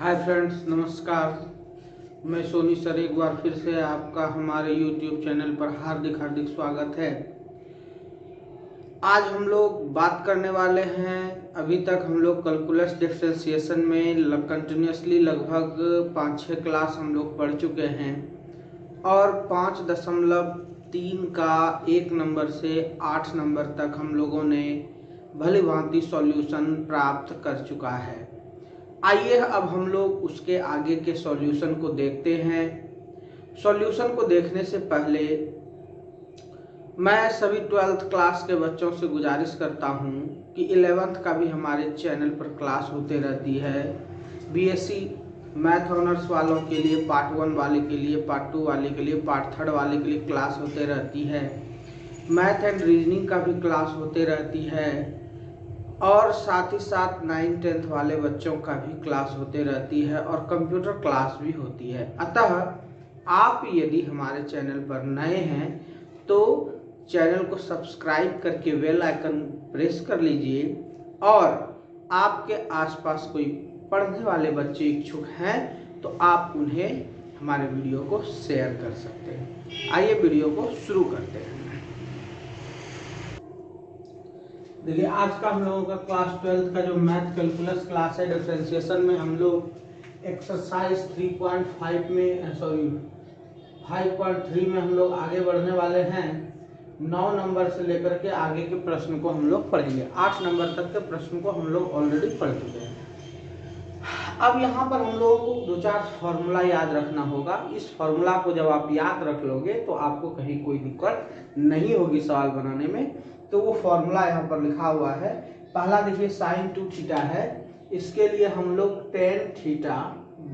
Hi friends, नमस्कार। मैं Soni sir एक बार फिर से आपका हमारे YouTube चैनल पर हार्दिक स्वागत है। आज हम लोग बात करने वाले हैं, अभी तक हम लोग कैलकुलस डिफरेंशिएशन में कंटिन्यूसली लगभग 5-6 क्लास हम लोग पढ़ चुके हैं और 5.3 का 1 नंबर से 8 नंबर तक हम लोगों ने भली भांति सॉल्यूशन प्राप्त कर चुका है। आइए अब हम लोग उसके आगे के सॉल्यूशन को देखते हैं। सॉल्यूशन को देखने से पहले मैं सभी 12th क्लास के बच्चों से गुजारिश करता हूं कि 11th का भी हमारे चैनल पर क्लास होते रहती है। बीएससी मैथ ऑनर्स वालों के लिए पार्ट 1 वाले के लिए, पार्ट 2 वाले के लिए, पार्ट 3 वाले के लिए क्लास होते रहती है। मैथ एंड रीजनिंग का भी क्लास होते रहती है और साथ ही साथ 9th-10th वाले बच्चों का भी क्लास होते रहती है और कंप्यूटर क्लास भी होती है। अतः आप यदि हमारे चैनल पर नए हैं तो चैनल को सब्सक्राइब करके बेल आइकन प्रेस कर लीजिए और आपके आसपास कोई पढ़ने वाले बच्चे इच्छुक हैं तो आप उन्हें हमारे वीडियो को शेयर कर सकते हैं। आइए वीडियो को शुरू करते हैं। देखिए, आज का हम लोगों का क्लास 12th का जो मैथ कैलकुलस क्लास है, डिफरेंशिएशन में हम लोग एक्सरसाइज 5.3 में हम लोग आगे बढ़ने वाले हैं। 9 नंबर से लेकर के आगे के प्रश्न को हम लोग पढ़ेंगे। 8 नंबर तक के प्रश्न को हम लोग ऑलरेडी पढ़ चुके हैं। अब यहाँ पर हम लोगों को 2-4 फॉर्मूला याद रखना होगा। इस फॉर्मूला को जब आप याद रख लोगे तो आपको कहीं कोई दिक्कत नहीं होगी सवाल बनाने में। तो वो फॉर्मूला यहाँ पर लिखा हुआ है। पहला देखिए, साइन 2 थीटा है। इसके लिए हम लोग टेन थीटा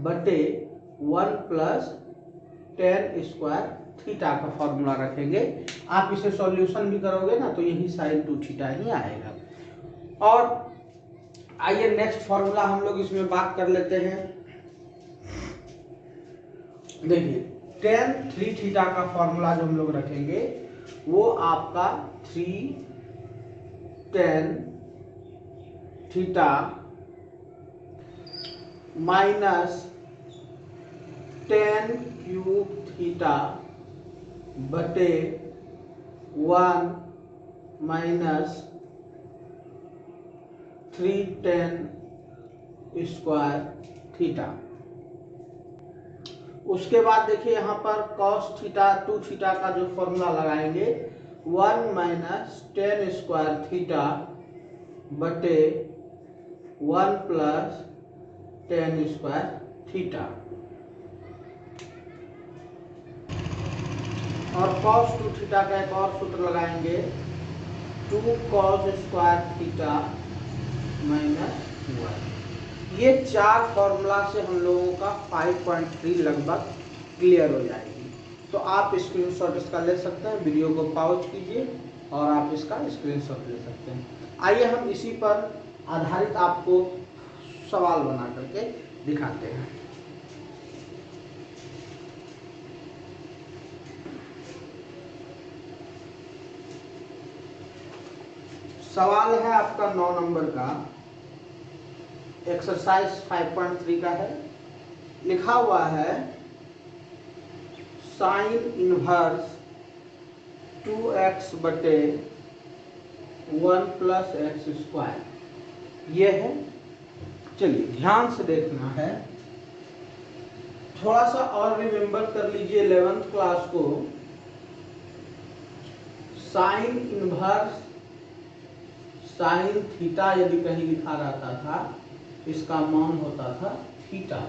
बटे 1 प्लस टेन स्क्वायर थीटा का फॉर्मूला रखेंगे। आप इसे सॉल्यूशन भी करोगे ना तो यही साइन 2 थीटा ही आएगा। और आइए नेक्स्ट फॉर्मूला हम लोग इसमें बात कर लेते हैं। देखिए, टेन 3 थीटा का फॉर्मूला जो हम लोग रखेंगे वो आपका 3 tan theta minus ten cube theta बटे 1 माइनस 3 टेन स्क्वायर थीटा। उसके बाद देखिए यहाँ पर cos थीटा 2 थीटा का जो फॉर्मूला लगाएंगे 1 माइनस टेन स्क्वायर थीटा बटे 1 प्लस टेन स्क्वायर थीटा। और cos 2 थीटा का एक और सूत्र लगाएंगे 2 cos स्क्वायर थीटा माइनस 1। ये 4 फॉर्मूला से हम लोगों का 5.3 लगभग क्लियर हो जाएगी। तो आप स्क्रीनशॉट इसका ले सकते हैं, वीडियो को पॉज कीजिए और आप इसका स्क्रीनशॉट ले सकते हैं। आइए हम इसी पर आधारित आपको सवाल बना करके दिखाते हैं। सवाल है आपका 9 नंबर का, एक्सरसाइज 5.3 का है। लिखा हुआ है साइन इनवर्स 2x बटे 1 प्लस एक्स स्क्वायर। ये है। चलिए ध्यान से देखना है, थोड़ा सा और रिमेम्बर कर लीजिए 11th क्लास को। साइन इनवर्स साइन थीटा यदि कहीं लिखा रहता था, इसका मान होता था थीटा।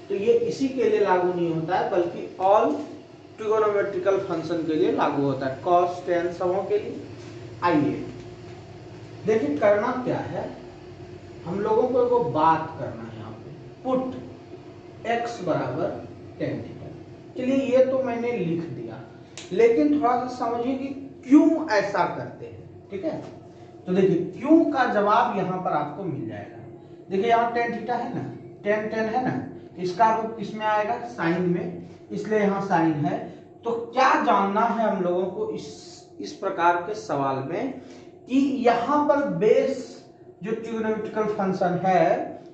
तो ये इसी के लिए लागू नहीं होता है बल्कि ऑल ट्रिगोनोमेट्रिकल फंक्शन के लिए लागू होता है, cos tan सबों के लिए। आइए देखिए करना क्या है, हम लोगों को एगो बात करना है यहाँ पे, पुट x बराबर tan थीटा। चलिए ये तो मैंने लिख दिया, लेकिन थोड़ा सा समझिए कि क्यों ऐसा करते हैं। ठीक है, तो देखिए क्यों का जवाब यहाँ पर आपको मिल जाएगा। देखिए यहाँ tan थीटा है ना, tan है ना, इसका रूप किसमें आएगा, साइन में, इसलिए यहाँ साइन है। तो क्या जानना है हम लोगों को इस प्रकार के सवाल में कि यहाँ पर बेस जो ट्रिगोनोमेट्रिकल फंक्शन है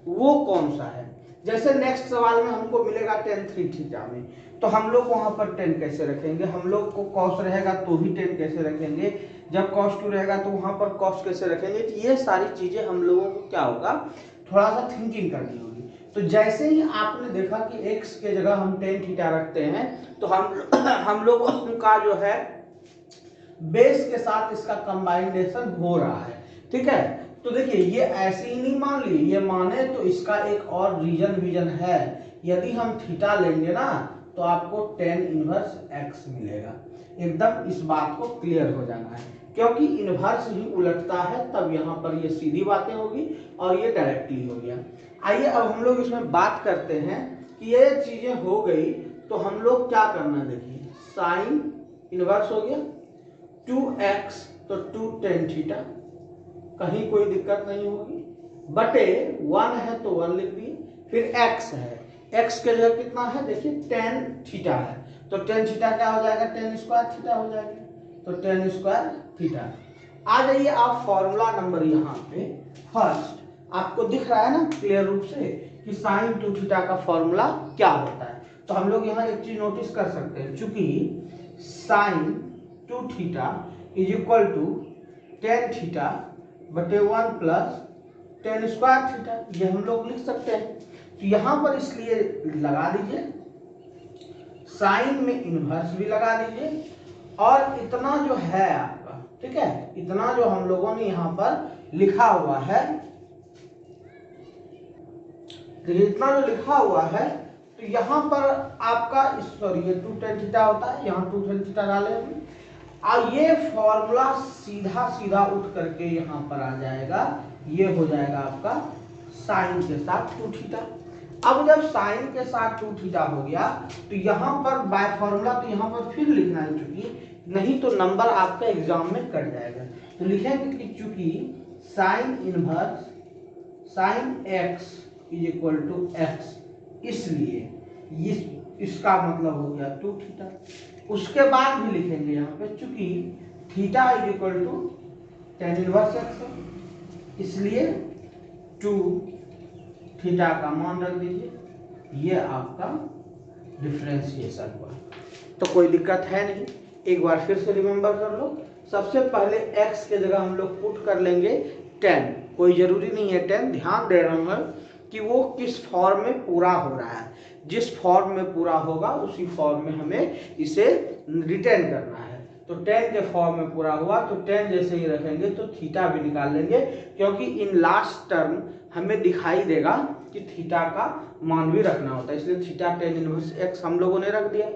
वो कौन सा है। जैसे नेक्स्ट सवाल में हमको मिलेगा tan 3 थीटा में, तो हम लोग वहां पर tan कैसे रखेंगे, हम लोग को cos रहेगा तो भी tan कैसे रखेंगे, जब cos 2 रहेगा तो वहां पर cos कैसे रखेंगे। तो ये सारी चीजें हम लोगों को क्या होगा, थोड़ा सा थिंकिंग करनी होगी। तो जैसे ही आपने देखा कि x के जगह हम tan थीटा रखते हैं, तो हम लोगों का जो है बेस के साथ इसका कंबाइनेशन हो रहा है, ठीक है। तो देखिए ये ऐसे ही नहीं मान ली, ये माने तो इसका एक और रीजन है। यदि हम थीटा लेंगे ना तो आपको tan इनवर्स x मिलेगा। एकदम इस बात को क्लियर हो जाना है, क्योंकि इनवर्स ही उलटता है तब यहाँ पर ये सीधी बातें होगी और ये डायरेक्टली हो गया। आइए अब हम लोग इसमें बात करते हैं कि ये चीजें हो गई तो हम लोग क्या करना, देखिए साइन इनवर्स हो गया 2x तो 2 tan थीटा, कहीं कोई दिक्कत नहीं होगी, बटे 1 है तो 1 लिख दिए, फिर x है, x के जगह कितना है देखिए tan थीटा है, तो tan थीटा क्या हो जाएगा, tan स्क्वायर थीटा हो जाएगा, तो tan स्क्वायर थीटा। आ जाइए आप फॉर्मूला नंबर यहाँ पे फर्स्ट, आपको दिख रहा है ना क्लियर रूप से कि साइन 2 थीटा का फॉर्मूला क्या होता है। तो हम लोग यहाँ एक चीज नोटिस कर सकते हैं, चूंकि sine 2 theta is equal to tan theta बटे 1 प्लस tan स्क्वायर थीटा, ये हम लोग लिख सकते हैं। तो यहाँ पर इसलिए लगा दीजिए, साइन में इनवर्स भी लगा दीजिए, और इतना जो है आपका, ठीक है, इतना जो हम लोगों ने यहाँ पर लिखा हुआ है, तो इतना जो लिखा हुआ है, तो यहाँ पर आपका सॉरी ये 2 tan थीटा होता है, यहाँ 2 tan थीटा डाले हम, और ये फॉर्मूला सीधा सीधा उठ करके यहाँ पर आ जाएगा, ये हो जाएगा आपका साइन के साथ 2 थीटा। अब जब साइन के साथ 2 थीटा हो गया तो यहाँ पर बाय फॉर्मूला तो यहाँ पर फिर लिखना है, चूंकि नहीं तो नंबर आपका एग्जाम में कट जाएगा। तो लिखेंगे कि चूंकि sine inverse sine x is equal to X, इसलिए इसका मतलब हो गया 2 थीटा। उसके बाद भी लिखेंगे यहाँ पे चूंकि theta is equal to tan inverse x है, इसलिए 2 थीटा का मान रख दीजिए, ये आपका डिफरेंशिएशन हुआ। तो कोई दिक्कत है नहीं, एक बार फिर से रिमेंबर कर लो। सबसे पहले x के जगह हम लोग पुट कर लेंगे tan, कोई जरूरी नहीं है tan, ध्यान दे रहा हूं कि वो किस फॉर्म में पूरा हो रहा है, जिस फॉर्म में पूरा होगा उसी फॉर्म में हमें इसे रिटेन करना है। तो tan के फॉर्म में पूरा हुआ तो tan जैसे ही रखेंगे तो थीटा भी निकाल लेंगे, क्योंकि इन लास्ट टर्म हमें दिखाई देगा कि थीटा का मान भी रखना होता है, इसलिए थीटा tan इनवर्स x हम लोगों ने रख दिया।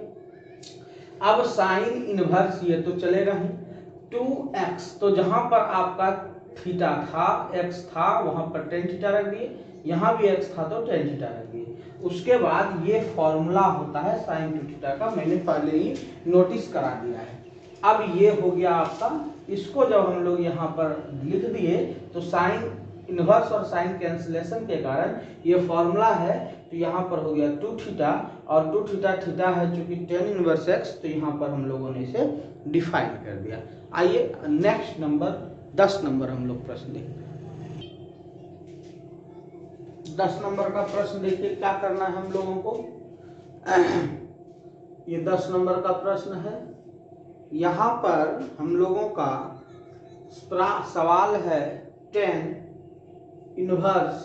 अब साइन इनवर्स ये तो चलेगा ही, 2x, तो जहां पर आपका थीटा था x था वहां पर tan थीटा रख दिए, यहाँ भी x था तो tan थीटा रख दिए। उसके बाद ये फॉर्मूला होता है साइन 2 थीटा का, मैंने पहले ही नोटिस करा दिया है। अब ये हो गया आपका, इसको जब हम लोग यहाँ पर लिख दिए तो साइन इनवर्स और साइन कैंसिलेशन के कारण ये फॉर्मूला है, तो यहाँ पर हो गया 2 थीटा, और 2 थीटा थीटा है चूंकि tan इनवर्स x, तो यहाँ पर हम लोगों ने इसे डिफाइन कर दिया। आइए नेक्स्ट नंबर 10 नंबर हम लोग प्रश्न देखते हैं। 10 नंबर का प्रश्न देखिए क्या करना है हम लोगों को। ये 10 नंबर का प्रश्न है, यहाँ पर हम लोगों का सवाल है tan inverse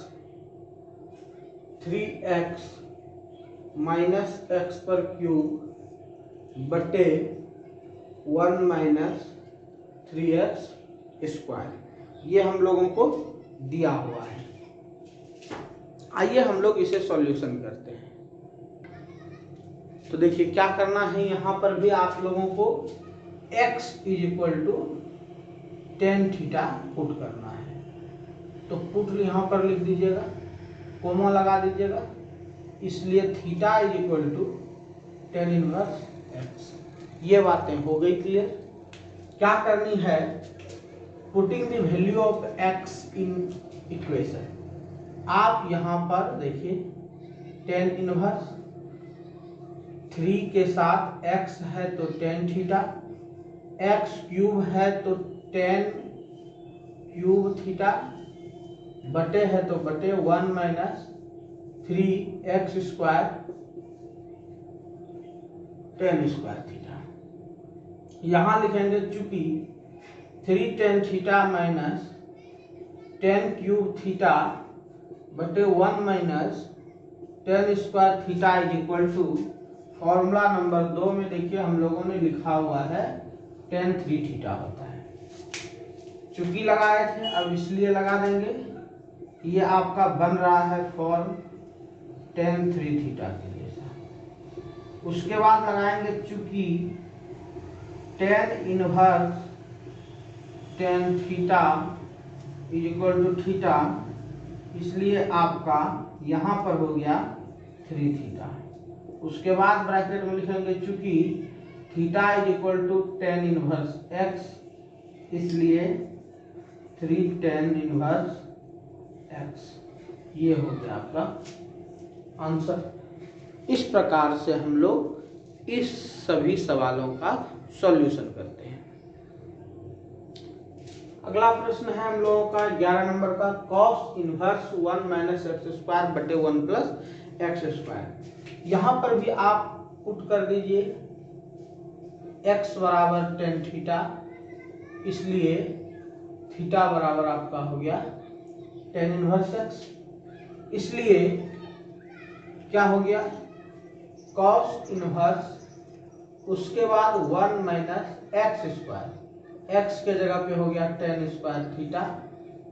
3x minus x पर क्यूब बटे 1 माइनस 3x स्क्वायर, ये हम लोगों को दिया हुआ है। आइए हम लोग इसे सॉल्यूशन करते हैं। तो देखिए क्या करना है, यहाँ पर भी आप लोगों को x is equal to tan theta put करना है, तो पुट यहाँ पर लिख दीजिएगा, कोमा लगा दीजिएगा, इसलिए theta is equal to tan inverse x। ये बातें हो गई क्लियर। क्या करनी है, putting the value of x in equation. आप यहाँ पर देखिए tan इनवर्स 3 के साथ x है तो tan थीटा, x क्यूब है तो tan क्यूब थीटा, बटे है तो बटे 1 minus 3x² tan square theta. यहां लिखेंगे चूंकि 3 tan theta minus tan cube theta बटे 1 minus tan square theta is equal to formula number 2 में देखिए हम लोगों ने लिखा हुआ है tan 3 थीटा होता है। चूंकि लगाए थे अब इसलिए लगा देंगे, ये आपका बन रहा है फॉर्म tan 3 थीटा के जैसा। उसके बाद लगाएंगे चूंकि tan inverse tan theta is equal to theta, इसलिए आपका यहाँ पर हो गया 3 थीटा। उसके बाद ब्रैकेट में लिखेंगे चूंकि theta is equal to tan inverse x, इसलिए 3 tan इनवर्स x। ये हो गया आपका आंसर। इस प्रकार से हम लोग इस सभी सवालों का सॉल्यूशन करते हैं। अगला प्रश्न है हम लोगों का 11 नंबर का, cos inverse 1 minus X square बटे 1 प्लस एक्स स्क्वायर। यहाँ पर भी आप पुट कर दीजिए x बराबर tan थीटा, इसलिए थीटा बराबर आपका हो गया tan इनवर्स x, इसलिए क्या हो गया cos इनवर्स, उसके बाद 1 माइनस एक्स स्क्वायर, x के जगह पे हो गया tan स्क्वायर थीटा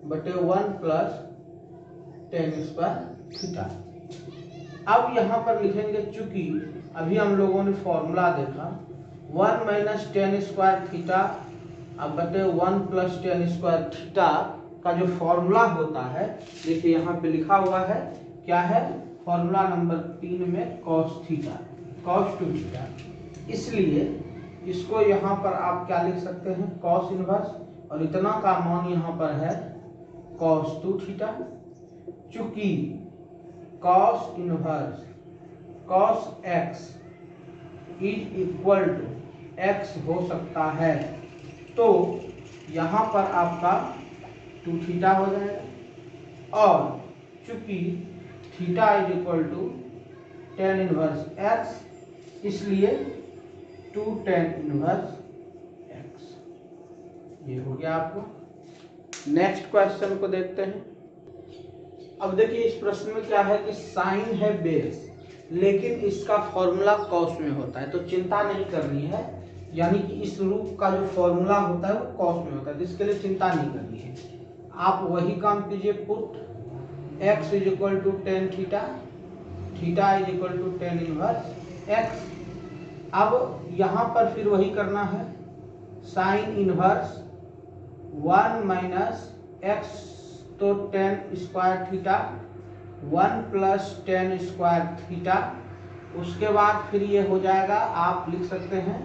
बटे 1 प्लस tan स्क्वायर थीटा। अब यहाँ पर लिखेंगे चूंकि अभी हम लोगों ने फॉर्मूला देखा 1 माइनस tan स्क्वायर थीटा अब बटे 1 प्लस tan स्क्वायर थीटा का जो फॉर्मूला होता है, देखिए यहाँ पे लिखा हुआ है, क्या है फॉर्मूला नंबर 3 में cos थीटा cos 2 थीटा, इसलिए इसको यहाँ पर आप क्या लिख सकते हैं cos इनवर्स, और इतना का मान यहाँ पर है cos 2 थीटा। चूंकि cos inverse cos x is equal to x हो सकता है, तो यहाँ पर आपका 2 थीटा हो जाएगा, और चूंकि theta is equal to tan inverse x, इसलिए 2 tan इनवर्स x। ये हो गया आपको। नेक्स्ट क्वेश्चन को देखते हैं। अब देखिए इस प्रश्न में क्या है कि साइन है बेस, लेकिन इसका फॉर्मूला कॉस में होता है, तो चिंता नहीं करनी है, यानी कि इस रूप का जो फॉर्मूला होता है वो कॉस में होता है, जिसके लिए चिंता नहीं करनी है। आप वही काम कीजिए, put x is equal to tan theta, theta is equal to tan inverse x। अब यहाँ पर फिर वही करना है, साइन इनवर्स 1 माइनस एक्स तो tan square theta 1 plus tan square theta. उसके बाद फिर ये हो जाएगा, आप लिख सकते हैं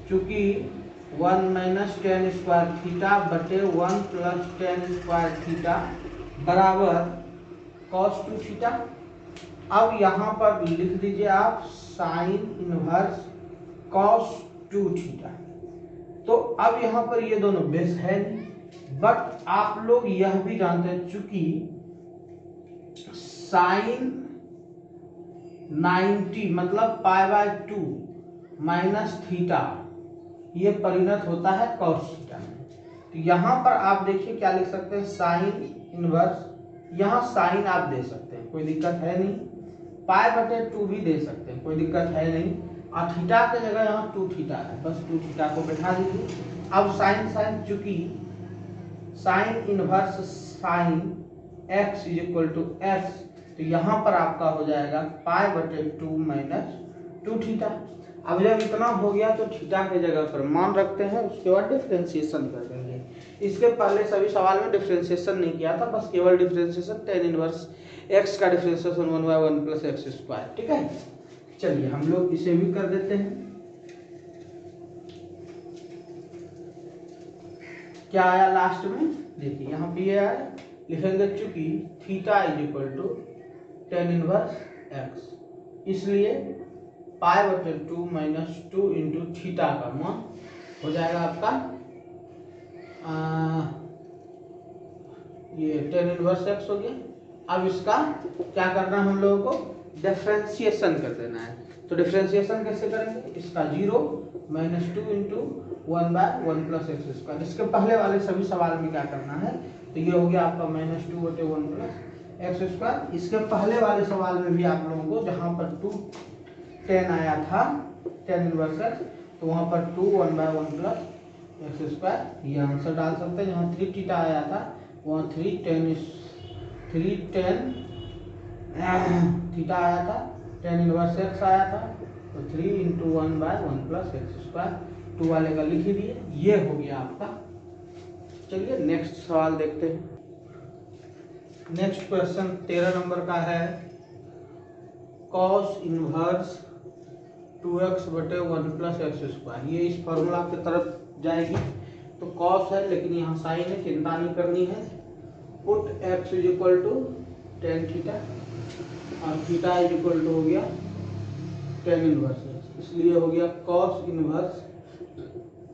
चूंकि 1 माइनस tan स्क्वायर थीटा बटे 1 प्लस tan स्क्वायर थीटा बराबर cos 2 थीटा। अब यहाँ पर लिख दीजिए आप साइन इनवर्स cos 2 थीटा। तो अब यहाँ पर ये दोनों बेस है, बट आप लोग यह भी जानते हैं चूंकि साइन 90 मतलब π/2 माइनस थीटा ये परिणत होता है cos थीटा में। तो यहाँ पर आप देखिए क्या लिख सकते हैं, साइन इनवर्स, यहाँ साइन आप दे सकते हैं, कोई दिक्कत है नहीं, π/2 भी दे सकते हैं, कोई दिक्कत है नहीं, और थीटा के जगह यहाँ 2 थीटा है, बस 2 थीटा को बैठा दीजिए। अब साइन साइन चूंकि sine inverse sine x is equal to x, तो यहाँ पर आपका हो जाएगा π/2 माइनस 2 थीटा। अब जब इतना हो गया तो थीटा के जगह पर मान रखते हैं, उसके बाद डिफरेंशिएशन कर देंगे। इसके पहले सभी सवाल में डिफरेंशिएशन नहीं किया था, बस केवल डिफरेंशिएशन tan इनवर्स x का डिफरेंशिएशन 1/1 प्लस एक्स स्क्वायर, ठीक है। चलिए हम लोग इसे भी कर देते हैं। क्या आया लास्ट में, देखिए यहाँ पे ये आया, लिखेंगे चूंकि theta is equal to tan inverse x, इसलिए π/2 माइनस 2 इंटू थीटा का मान हो जाएगा आपका ये tan इनवर्स x हो गया। अब इसका क्या करना है हम लोगों को, डिफरेंशिएशन कर देना है। तो डिफरेंशिएशन कैसे करेंगे, इसका 0 -2 इंटू 1/1 प्लस एक्स स्क्वायर। इसके पहले वाले सभी सवाल में क्या करना है, तो ये हो गया आपका -2/1 प्लस एक्स स्क्वायर। इसके पहले वाले सवाल में भी आप लोगों को जहाँ पर 2 10 आया था, 10 इनवर्स एक्स, तो वहाँ पर 2 1/1 प्लस एक्स स्क्वायर ये आंसर डाल सकते हैं। जहाँ 3 थीटा आया था वहाँ 3 10 थीटा आया था, 10 इनवर्स एक्स आया था, तो 3 इंटू 1/1 प्लस एक्स स्क्वायर। 2 वाले का लिख ही दिए, ये हो गया आपका। चलिए नेक्स्ट सवाल देखते हैं। नेक्स्ट क्वेश्चन 13 नंबर का है, cos inverse 2x/1 plus x square. ये इस फॉर्मूला की तरफ जाएगी। तो कॉस है लेकिन यहाँ साइन है, चिंता नहीं करनी है। Put x equal to tan theta और थीटा इक्वल टू हो गया tan इनवर्स एक्स, इसलिए हो गया कॉस इनवर्स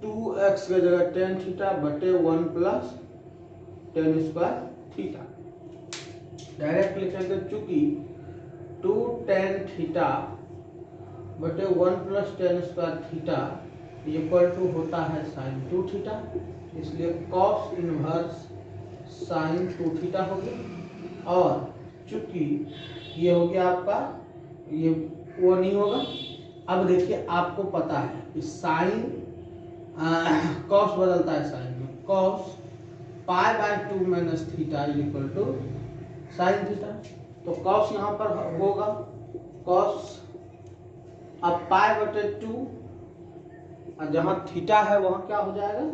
2x की जगह tan थीटा बटे 1 plus tan square theta. Direct लिखेंगे, चूंकि 2 tan थीटा बटे 1 plus tan square theta equal to होता है साइन 2 थीटा, इसलिए कॉस इनवर्स साइन 2 थीटा हो गया। और चूंकि ये हो गया आपका, ये वो नहीं होगा। अब देखिए आपको पता है कि साइन कॉस बदलता है साइन में, cos π/2 minus theta equal to sine theta. तो कॉस यहाँ पर होगा कॉस, अब π/2 और जहाँ थीटा है वहाँ क्या हो जाएगा,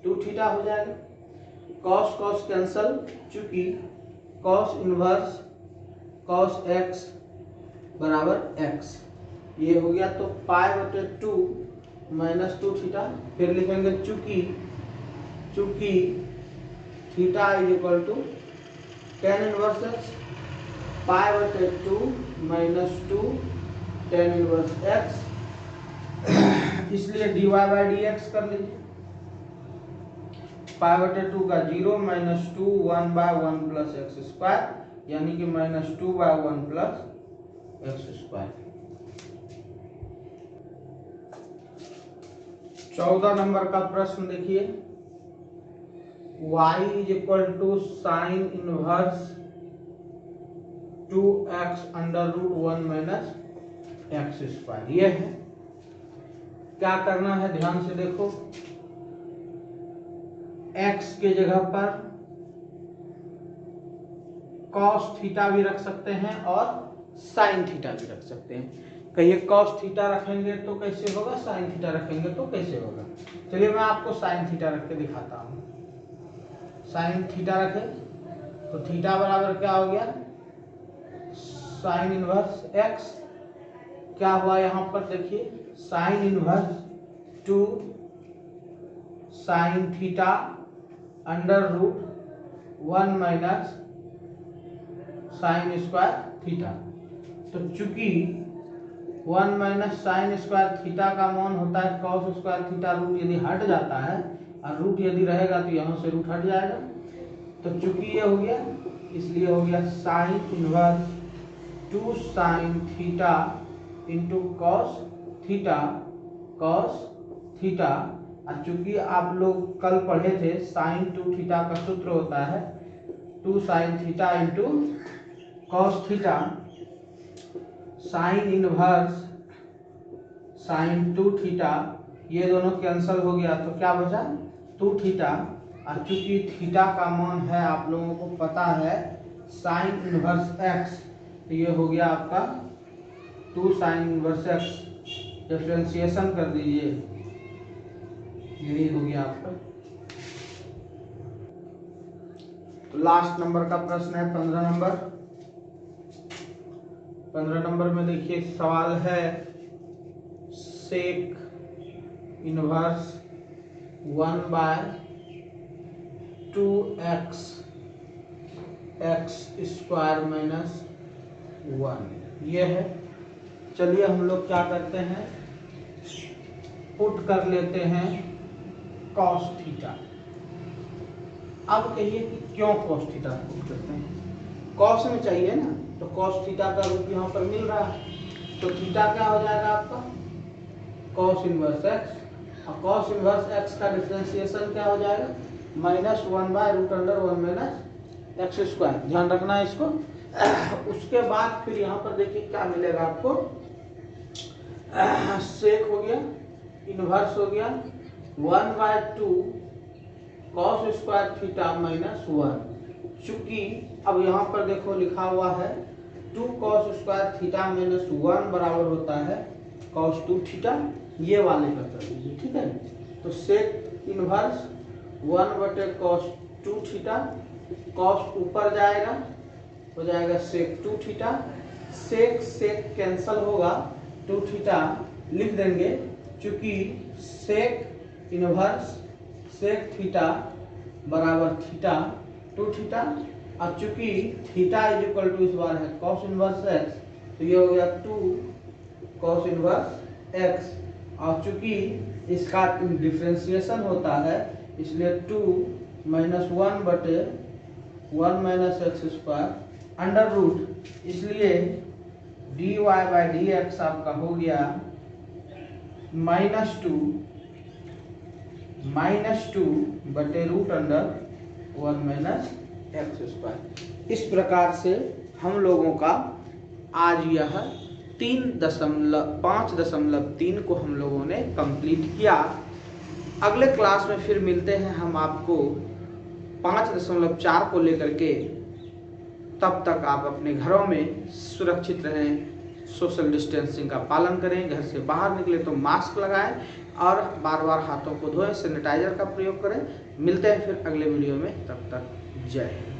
2 थीटा हो जाएगा। कॉस कॉस कैंसल, चूंकि कॉस इनवर्स कॉस एक्स बराबर एक्स, ये हो गया। तो π/2 माइनस 2 थीटा, फिर लिखेंगे चूंकि theta equal to tan inverse X, π/2 minus 2 tan inverse X, इसलिए dy/dx कर लीजिए। π/2 का 0 -2 1/1 प्लस एक्स स्क्वायर, यानी कि -2/1 प्लस एक्स स्क्वायर। 14 नंबर का प्रश्न देखिए, y equal to sine inverse 2x √1 minus X square. ये है, क्या करना है ध्यान से देखो, x के जगह पर cos थीटा भी रख सकते हैं और sin थीटा भी रख सकते हैं। कहिए cos थीटा रखेंगे तो कैसे होगा, sin थीटा रखेंगे तो कैसे होगा। चलिए मैं आपको sin थीटा रख के दिखाता हूँ। sin थीटा रखे तो थीटा बराबर क्या हो गया, साइन इनवर्स x, क्या हुआ यहाँ पर देखिए, sine inverse 2 sine theta √1 minus sine square theta. तो चूंकि 1 माइनस साइन स्क्वायर थीटा का मान होता है कॉस स्क्वायर थीटा, रूट यदि हट जाता है और रूट यदि रहेगा तो यहाँ से रूट हट जाएगा। तो चूंकि ये हो गया, इसलिए हो गया sine inverse 2 sine theta into cos theta और चूंकि आप लोग कल पढ़े थे साइन 2 थीटा का सूत्र होता है 2 sine theta into cos theta, sign inverse sine 2 theta, ये दोनों कैंसल हो गया तो क्या बचा 2 थीटा। और चूंकि थीटा का मान है आप लोगों को पता है साइन इनवर्स एक्स, तो ये हो गया आपका 2 साइन इनवर्स एक्स। डिफरेंशिएशन कर दीजिए, यही हो गया आपका। तो लास्ट नंबर का प्रश्न है 15 नंबर। 15 नंबर में देखिए सवाल है, sec inverse 1/2x X square minus 1, ये है। चलिए हम लोग क्या करते हैं, पुट कर लेते हैं कॉस थीटा। अब कहिए कि क्यों कॉस थीटा पुट करते हैं। कॉस में चाहिए ना, तो कॉस थीटा का रूप यहाँ पर मिल रहा है, तो थीटा क्या हो जाएगा आपका कॉस इनवर्स एक्स, और कॉस इनवर्स एक्स का डिफरेंशिएशन क्या हो जाएगा -1/√(1 - x²। ध्यान रखना है इसको। उसके बाद फिर यहाँ पर देखिए क्या मिलेगा आपको, सेक हो गया, इनवर्स हो गया 1/2 cos² थीटा -1। चूंकि अब यहाँ पर देखो लिखा हुआ है 2 cos² थीटा -1 बराबर होता है cos2 थीटा, ये वाले का कर दीजिए, ठीक है। तो sec inverse 1/cos2 theta, cos ऊपर जाएगा हो जाएगा सेक 2 थीटा, सेक सेक कैंसल होगा, 2 थीटा लिख देंगे, चूंकि सेक इनवर्स सेक थीटा बराबर थीटा 2 थीटा, और चूंकि थीटा इज इक्वल टू इस बार है कॉस इनवर्स एक्स, तो ये हो गया 2 कॉस इनवर्स एक्स, और चूंकि इसका डिफरेंशिएशन होता है इसलिए 2 - 1/1 - x² अंडर रूट, इसलिए dy/dx आपका हो गया -2 √(1 - x²। इस प्रकार से हम लोगों का आज यह 5.3 को हम लोगों ने कंप्लीट किया। अगले क्लास में फिर मिलते हैं हम आपको 5.4 को लेकर के। तब तक आप अपने घरों में सुरक्षित रहें, सोशल डिस्टेंसिंग का पालन करें, घर से बाहर निकले तो मास्क लगाएं और बार बार हाथों को धोएं, सैनिटाइजर का प्रयोग करें। मिलते हैं फिर अगले वीडियो में, तब तक जय हिंद।